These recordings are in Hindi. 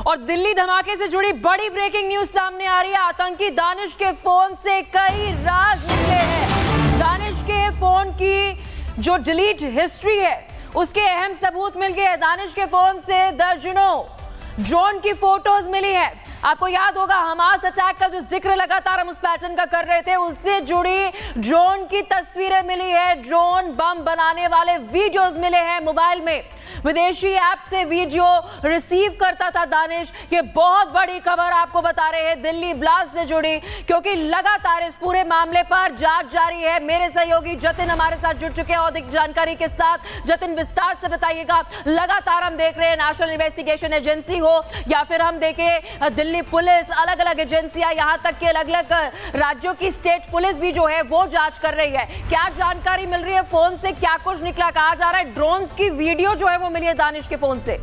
और दिल्ली धमाके से जुड़ी बड़ी ब्रेकिंग न्यूज सामने आ रही है। आतंकी दानिश के फोन से कई राज निकले हैं। दानिश के फोन की जो डिलीट हिस्ट्री है उसके अहम सबूत मिल गए हैं। दानिश के फोन से दर्जनों ड्रोन की फोटोज मिली है। आपको याद होगा हमास अटैक का जो जिक्र लगातार हम उस पैटर्न का कर रहे थे, उससे जुड़ी ड्रोन की तस्वीरें मिली है। ड्रोन बम बनाने वाले वीडियोस मिले हैं मोबाइल में। विदेशी ऐप से वीडियो रिसीव करता था दानिश। ये बहुत बड़ी खबर आपको बता रहे हैं दिल्ली ब्लास्ट से जुड़ी, क्योंकि लगातार इस पूरे मामले पर जांच जारी है। मेरे सहयोगी जतिन हमारे साथ जुड़ चुके हैं अधिक जानकारी के साथ। जतिन, विस्तार से बताइएगा। लगातार हम देख रहे हैं नेशनल इन्वेस्टिगेशन एजेंसी हो या फिर हम देखें दिल्ली पुलिस, अलग अलग एजेंसियां, यहां तक कि अलग अलग राज्यों की स्टेट पुलिस भी जो है वो जांच कर रही है। क्या जानकारी मिल रही है? फोन से क्या कुछ निकला? कहा जा रहा है ड्रोन्स की वीडियो जो है वो मिली है दानिश के फोन से।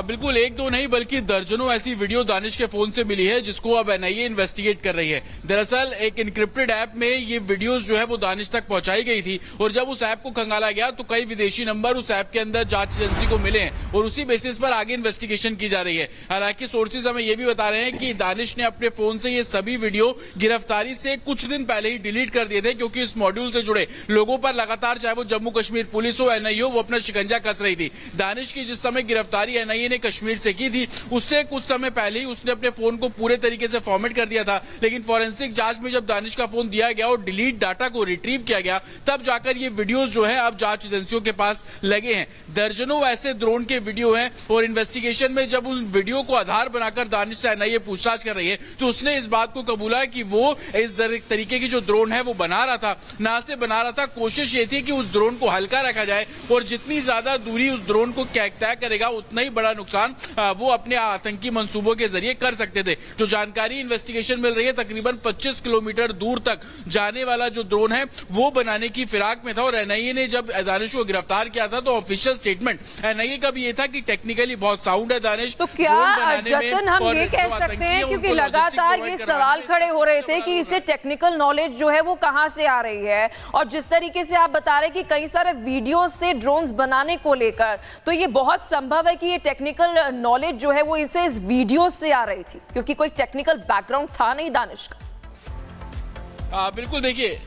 बिल्कुल एक दो नहीं बल्कि दर्जनों ऐसी वीडियो दानिश के फोन से मिली है, जिसको अब एनआईए इन्वेस्टिगेट कर रही है। दरअसल एक इनक्रिप्टेड ऐप में ये वीडियोस जो है वो दानिश तक पहुंचाई गई थी, और जब उस ऐप को खंगाला गया तो कई विदेशी नंबर उस ऐप के अंदर जांच एजेंसी को मिले हैं, और उसी बेसिस पर आगे इन्वेस्टिगेशन की जा रही है। हालांकि सोर्सेज हमें यह भी बता रहे हैं कि दानिश ने अपने फोन से ये सभी वीडियो गिरफ्तारी से कुछ दिन पहले ही डिलीट कर दिए थे, क्योंकि इस मॉड्यूल से जुड़े लोगों पर लगातार, चाहे वो जम्मू कश्मीर पुलिस हो, एनआईए हो, वो अपना शिकंजा कस रही थी। दानिश की जिस समय गिरफ्तारी एनआईए ने कश्मीर से की थी, उससे कुछ समय पहले ही उसने अपने फोन को पूरे तरीके से फॉर्मेट कर दिया था। लेकिन फॉरेंसिक जांच में जब दानिश का फोन दिया गया और डिलीट डाटा को रिट्रीव किया गया, तब जाकर ये वीडियोस जो है अब जांच एजेंसियों के पास लगे हैं। दर्जनों ऐसे ड्रोन के वीडियो हैं, और इन्वेस्टिगेशन में जब उन वीडियो को आधार बनाकर दानिश से एनआईए पूछताछ कर रही है, तो उसने इस बात को कबूला कि वो इस तरीके की जो ड्रोन है वो बना रहा था। ना से बना रहा था, कोशिश ये थी कि उस ड्रोन को हल्का रखा जाए, और जितनी ज्यादा दूरी उस ड्रोन को तय करेगा उतना ही बड़ा नुकसान वो अपने आतंकी मंसूबों के जरिए कर सकते थे। जो जानकारी इन्वेस्टिगेशन मिल रही है, तकरीबन 25 किलोमीटर दूर तक जाने वाला जो ड्रोन है वो बनाने की फिराक में था। और एनआईए ने जब दानिश को गिरफ्तार किया था तो ऑफिशियल स्टेटमेंट एनआईए का भी ये था कि टेक्निकली बहुत साउंड है दानिश। तो क्या जतन हम ये कह सकते हैं, क्योंकि लगातार ये सवाल खड़े हो रहे थे कि इसे टेक्निकल नॉलेज जो है वो कहां से आ रही है, और जिस तरीके से आप बता रहे कि कई सारे वीडियोस थे ड्रोन्स बनाने को लेकर, तो ये बहुत संभव है कि ये टेक्निकल नॉलेज जो है वो इसे इस वीडियो से आ रही थी, क्योंकि कोई टेक्निकल बैकग्राउंड था नहीं दानिश का। बिल्कुल, देखिए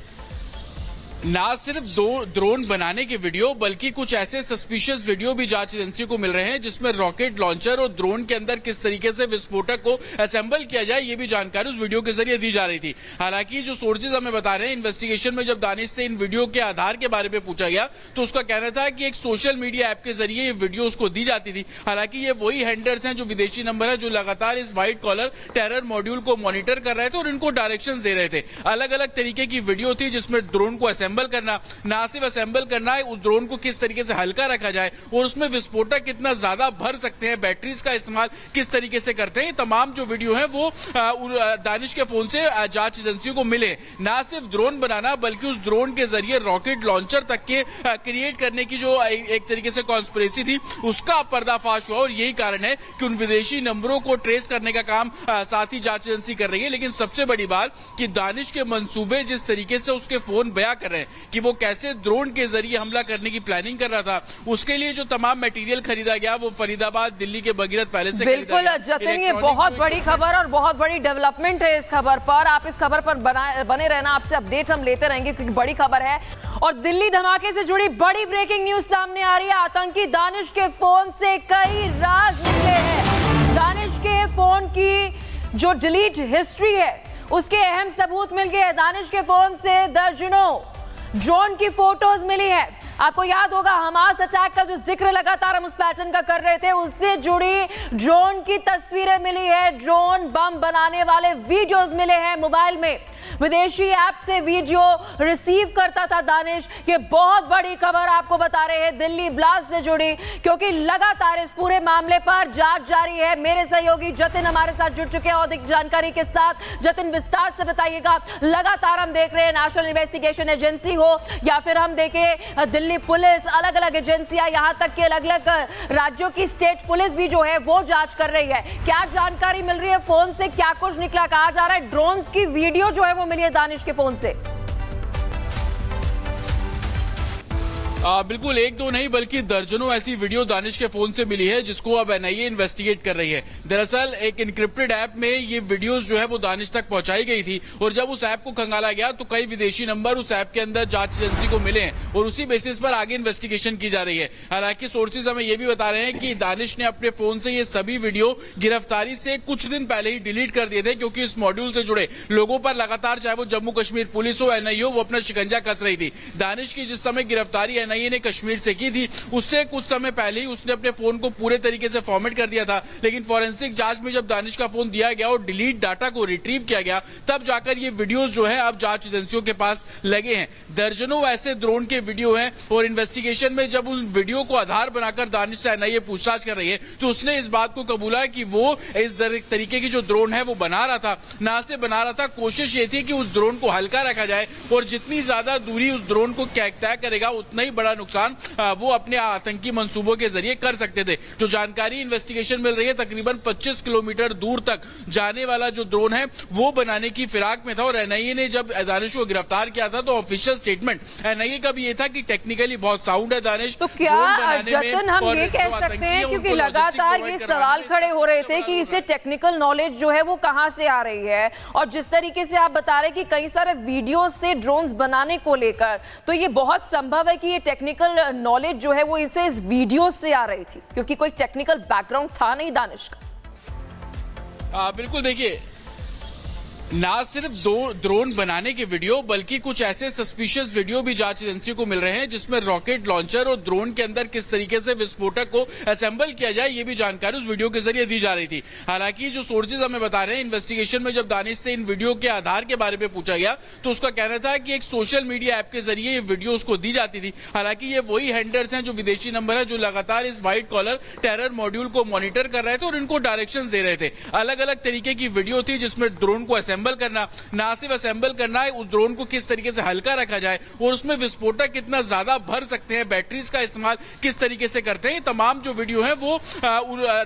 ना सिर्फ दो ड्रोन बनाने के वीडियो, बल्कि कुछ ऐसे सस्पिशियस वीडियो भी जांच एजेंसी को मिल रहे हैं, जिसमें रॉकेट लॉन्चर और ड्रोन के अंदर किस तरीके से विस्फोटक को असेंबल किया जाए, ये भी जानकारी उस वीडियो के जरिए दी जा रही थी। हालांकि जो सोर्सेज हमें बता रहे हैं, इन्वेस्टिगेशन में जब दानिश से इन वीडियो के आधार के बारे में पूछा गया, तो उसका कहना था कि एक सोशल मीडिया ऐप के जरिए ये वीडियो उसको दी जाती थी। हालांकि ये वही हैंडलर्स हैं, जो विदेशी नंबर है, जो लगातार इस व्हाइट कॉलर टेरर मॉड्यूल को मॉनिटर कर रहे थे और इनको डायरेक्शंस दे रहे थे। अलग अलग तरीके की वीडियो थी, जिसमें ड्रोन को असेंबल करना, ना सिर्फ असेंबल करना है, उस ड्रोन को किस तरीके से हल्का रखा जाए, और उसमें विस्फोटक कितना ज्यादा भर सकते हैं, बैटरीज का इस्तेमाल किस तरीके से करते हैं, तमाम जो वीडियो है वो दानिश के फोन से जांच एजेंसियों को मिले। ना सिर्फ ड्रोन बनाना, बल्कि उस ड्रोन के जरिए रॉकेट लॉन्चर तक के क्रिएट करने की जो एक तरीके से कॉन्स्पिरेसी थी, उसका पर्दाफाश हुआ। और यही कारण है कि उन विदेशी नंबरों को ट्रेस करने का काम साथ ही जांच एजेंसी कर रही है। लेकिन सबसे बड़ी बात कि दानिश के मंसूबे जिस तरीके से उसके फोन बयां कर रहे हैं कि वो कैसे ड्रोन के जरिए हमला करने की प्लानिंग कर रहा था, उसके लिए जो तमाम मटेरियल खरीदा गया वो फरीदाबाद, दिल्ली के भगीरथ पैलेस से खरीदा गया। बिल्कुल जतिन, ये बहुत बड़ी खबर और बहुत बड़ी डेवलपमेंट है इस खबर पर। आप इस खबर पर बने रहना, आपसे अपडेट हम लेते रहेंगे, क्योंकि बड़ी खबर है। और दिल्ली धमाके से जुड़ी बड़ी ब्रेकिंग न्यूज सामने आ रही है। आतंकी दानिश के फोन से कई राज निकले हैं। दानिश के फोन की जो डिलीट हिस्ट्री है उसके अहम सबूत मिल गए हैं। दानिश के फोन से दर्जनों ड्रोन की फोटोज मिली है। आपको याद होगा हमास अटैक का जो जिक्र लगातार हम उस पैटर्न का कर रहे थे, उससे जुड़ी ड्रोन की तस्वीरें मिली है। ड्रोन बम बनाने वाले वीडियोस मिले हैं मोबाइल में। विदेशी ऐप से वीडियो रिसीव करता था दानिश। ये बहुत बड़ी खबर आपको बता रहे हैं दिल्ली ब्लास्ट से जुड़ी, क्योंकि लगातार इस पूरे मामले पर जांच जारी है। मेरे सहयोगी जतिन हमारे साथ जुड़ चुके हैं अधिक जानकारी के साथ। जतिन, विस्तार से बताइएगा। लगातार हम देख रहे हैं नेशनल इन्वेस्टिगेशन एजेंसी हो या फिर हम देखें दिल्ली पुलिस, अलग अलग एजेंसियां, यहां तक कि अलग अलग राज्यों की स्टेट पुलिस भी जो है वो जांच कर रही है। क्या जानकारी मिल रही है? फोन से क्या कुछ निकला? कहा जा रहा है ड्रोन्स की वीडियो जो है वो मिली है दानिश के फोन से। बिल्कुल एक दो नहीं बल्कि दर्जनों ऐसी वीडियो दानिश के फोन से मिली है जिसको अब एनआईए इन्वेस्टिगेट कर रही है। दरअसल एक इनक्रिप्टेड ऐप में ये वीडियोस जो है वो दानिश तक पहुंचाई गई थी और जब उस ऐप को खंगाला गया तो कई विदेशी नंबर उस ऐप के अंदर जांच एजेंसी को मिले हैं और उसी बेसिस पर आगे इन्वेस्टिगेशन की जा रही है। हालांकि सोर्सेज हमें ये भी बता रहे हैं कि दानिश ने अपने फोन से ये सभी वीडियो गिरफ्तारी से कुछ दिन पहले ही डिलीट कर दिए थे, क्योंकि इस मॉड्यूल से जुड़े लोगों पर लगातार चाहे वो जम्मू कश्मीर पुलिस हो एनआईए हो वो अपना शिकंजा कस रही थी। दानिश की जिस समय गिरफ्तारी एनआईए ने कश्मीर से की थी उससे कुछ समय पहले ही उसने अपने फोन को पूरे तरीके से फॉर्मेट कर दिया था, लेकिन फॉरेंसिक जांच में जब दानिश का फोन दिया गया और डिलीट डाटा को रिट्रीव किया गया तब जाकर ये वीडियोस जो है अब जांच एजेंसियों के पास लगे हैं। दर्जनों ऐसे ड्रोन के वीडियो हैं और इन्वेस्टिगेशन में जब उन वीडियो को आधार बनाकर दानिश से एनआईए पूछताछ कर रही है तो उसने इस बात को कबूला कि वो इस तरीके की जो ड्रोन है वो बना रहा था। ना से बना रहा था, कोशिश ये थी कि उस ड्रोन को हल्का रखा जाए और जितनी ज्यादा दूरी उस ड्रोन को तय करेगा उतना ही बड़ा नुकसान वो अपने आतंकी मंसूबों के जरिए कर सकते थे। जो जानकारी इन्वेस्टिगेशन मिल रही है तकरीबन 25 किलोमीटर दूर तक जाने वाला जो ड्रोन है वो बनाने की फिराक में था और एनआईए ने जब दानिश को गिरफ्तार किया था तो ऑफिशियल स्टेटमेंट एनआईए का भी ये था कि टेक्निकली बहुत साउंड है दानिश। तो क्या जतन हम ये कह सकते हैं, क्योंकि लगातार ये सवाल खड़े हो रहे थे कि इसे टेक्निकल नॉलेज जो है वो कहां से आ रही है, और जिस तरीके से आप बता रहे कि कई सारे वीडियोस थे ड्रोन्स बनाने को लेकर, तो ये बहुत संभव है कि ये टेक्निकल नॉलेज जो है वो इसे इस वीडियो से आ रही थी, क्योंकि कोई टेक्निकल बैकग्राउंड था नहीं दानिश का। बिल्कुल देखिए, ना सिर्फ दो ड्रोन बनाने के वीडियो बल्कि कुछ ऐसे सस्पिशियस वीडियो भी जांच एजेंसी को मिल रहे हैं जिसमें रॉकेट लॉन्चर और ड्रोन के अंदर किस तरीके से विस्फोटक को असेंबल किया जाए ये भी जानकारी उस वीडियो के जरिए दी जा रही थी। हालांकि जो सोर्सेज हमें बता रहे हैं इन्वेस्टिगेशन में जब दानिश से इन वीडियो के आधार के बारे में पूछा गया तो उसका कहना था कि एक सोशल मीडिया ऐप के जरिए ये वीडियो उसको दी जाती थी। हालांकि ये वही हैंडलर्स हैं जो विदेशी नंबर है जो लगातार इस व्हाइट कॉलर टेरर मॉड्यूल को मॉनिटर कर रहे थे और इनको डायरेक्शंस दे रहे थे। अलग अलग तरीके की वीडियो थी जिसमें ड्रोन को असेंबल करना, ना सिर्फ असेंबल करना है, उस ड्रोन को किस तरीके से हल्का रखा जाए और उसमें विस्फोटक कितना ज्यादा भर सकते हैं, बैटरीज का इस्तेमाल किस तरीके से करते हैं, तमाम जो वीडियो है वो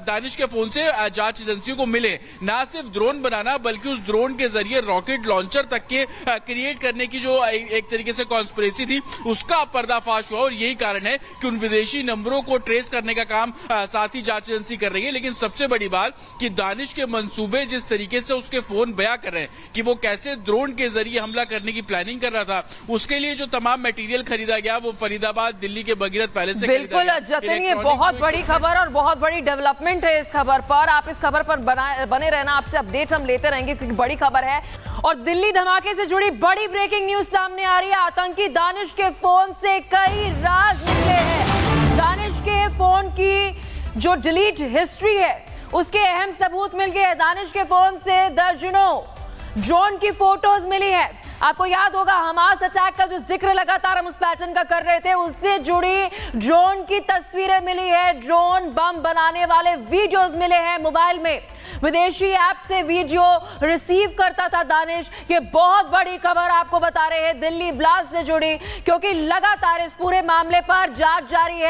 दानिश के फोन से जांच एजेंसियों को मिले। ना सिर्फ ड्रोन बनाना बल्कि उस ड्रोन के जरिए रॉकेट लॉन्चर तक के क्रिएट करने की जो एक तरीके से कॉन्स्पिरेसी थी उसका पर्दाफाश हुआ और यही कारण है कि उन विदेशी नंबरों को ट्रेस करने का काम साथ ही जांच एजेंसी कर रही है। लेकिन सबसे बड़ी बात कि दानिश के मंसूबे जिस तरीके से उसके फोन बयां कर रहे हैं कि वो कैसे ड्रोन के जरिए हमला करने की प्लानिंग कर रहा था, उसके लिए जो तमाम मटेरियल खरीदा गया वो फरीदाबाद दिल्ली के भगीरथ पैलेस से बिल्कुल जतिन, ये बहुत बड़ी खबर और बहुत बड़ी डेवलपमेंट है इस खबर पर। आप इस खबर पर बने रहना, आपसे अपडेट हम लेते रहेंगे क्योंकि बड़ी खबर है। और दिल्ली धमाके से जुड़ी बड़ी ब्रेकिंग न्यूज सामने आ रही है। आतंकी दानिश के फोन से कई राज निकले हैं। दानिश के फोन की जो डिलीट हिस्ट्री है उसके अहम सबूत मिल गए। दानिश के फोन से दर्जनों ड्रोन की फोटोज मिली है। आपको याद होगा हमास अटैक का जो जिक्र लगातार हम उस पैटर्न का कर रहे थे, उससे जुड़ी ड्रोन की तस्वीरें मिली है। ड्रोन बम बनाने वाले वीडियोस मिले हैं मोबाइल में। विदेशी ऐप से वीडियो रिसीव करता था दानिश। ये बहुत बड़ी खबर आपको बता रहे हैं दिल्ली ब्लास्ट से जुड़ी, क्योंकि लगातार इस पूरे मामले पर जांच जारी है।